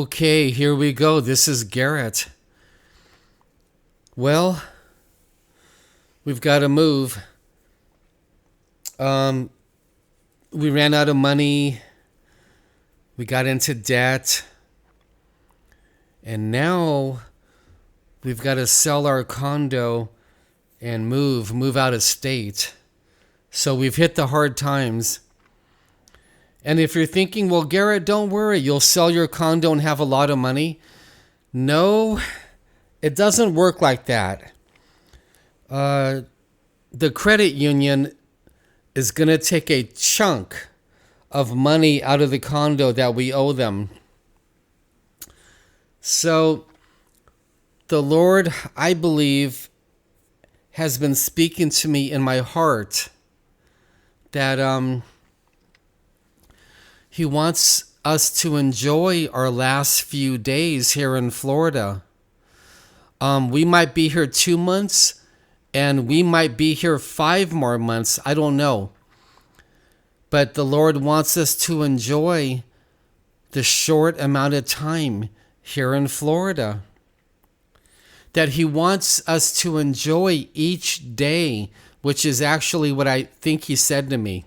Okay, here we go. This is Garrett. Well, we've got to move. We ran out of money. We got into debt. And now we've got to sell our condo and move out of state. So we've hit the hard times. And if you're thinking, well, Garrett, don't worry, you'll sell your condo and have a lot of money. No, it doesn't work like that. The credit union is going to take a chunk of money out of the condo that we owe them. So the Lord, I believe, has been speaking to me in my heart that He wants us to enjoy our last few days here in Florida. We might be here 2 months, and we might be here 5 more months. I don't know. But the Lord wants us to enjoy the short amount of time here in Florida. That He wants us to enjoy each day, which is actually what I think He said to me.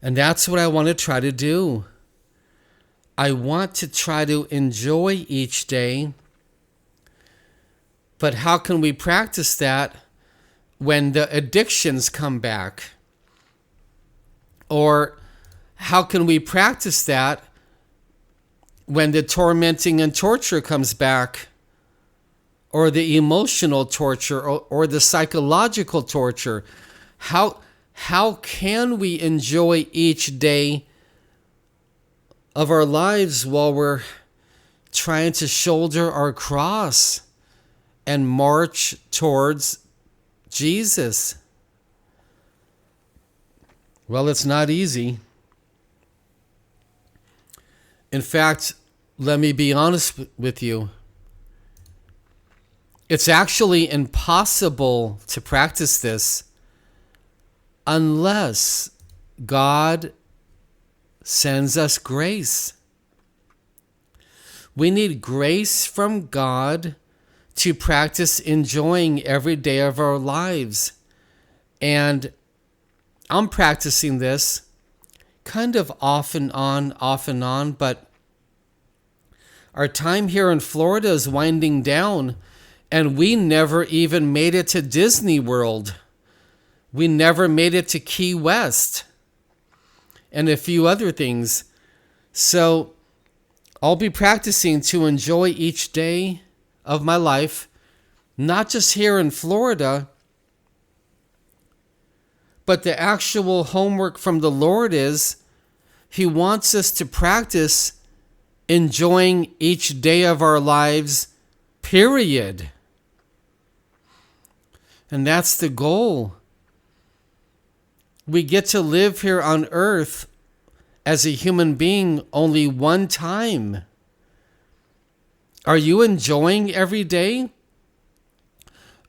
And that's what I want to try to do. I want to try to enjoy each day. But how can we practice that when the addictions come back? Or how can we practice that when the tormenting and torture comes back? Or the emotional torture or the psychological torture? How can we enjoy each day of our lives while we're trying to shoulder our cross and march towards Jesus? Well, it's not easy. In fact, let me be honest with you. It's actually impossible to practice this unless God sends us grace. We need grace from God to practice enjoying every day of our lives. And I'm practicing this kind of off and on, but our time here in Florida is winding down, and we never even made it to Disney World. We never made it to Key West and a few other things. So I'll be practicing to enjoy each day of my life, not just here in Florida, but the actual homework from the Lord is He wants us to practice enjoying each day of our lives, period. And that's the goal. We get to live here on earth as a human being only one time. Are you enjoying every day?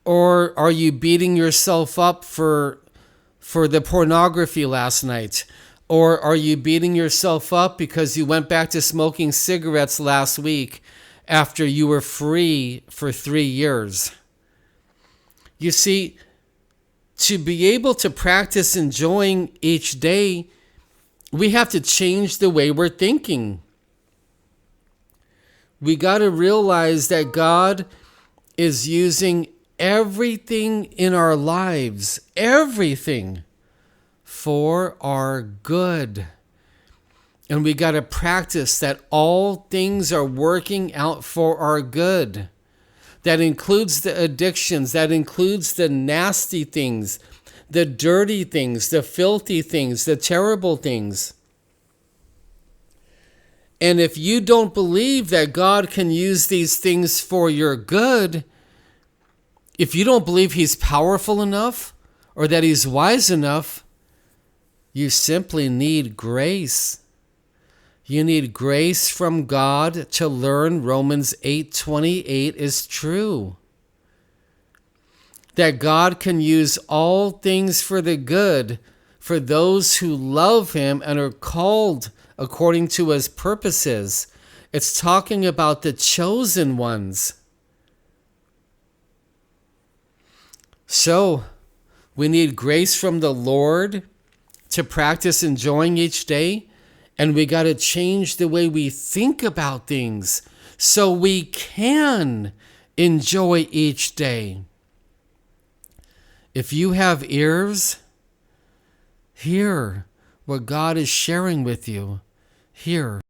Or are you beating yourself up for the pornography last night? Or are you beating yourself up because you went back to smoking cigarettes last week after you were free for 3 years? You see, to be able to practice enjoying each day, we have to change the way we're thinking. We got to realize that God is using everything in our lives, everything, for our good. And we got to practice that all things are working out for our good. That includes the addictions, that includes the nasty things, the dirty things, the filthy things, the terrible things. And if you don't believe that God can use these things for your good, if you don't believe He's powerful enough or that He's wise enough, you simply need grace. You need grace from God to learn Romans 8:28 is true. That God can use all things for the good for those who love Him and are called according to his purposes. It's talking about the chosen ones. So, we need grace from the Lord to practice enjoying each day, and we got to change the way we think about things so we can enjoy each day. If you have ears, hear what God is sharing with you. Hear.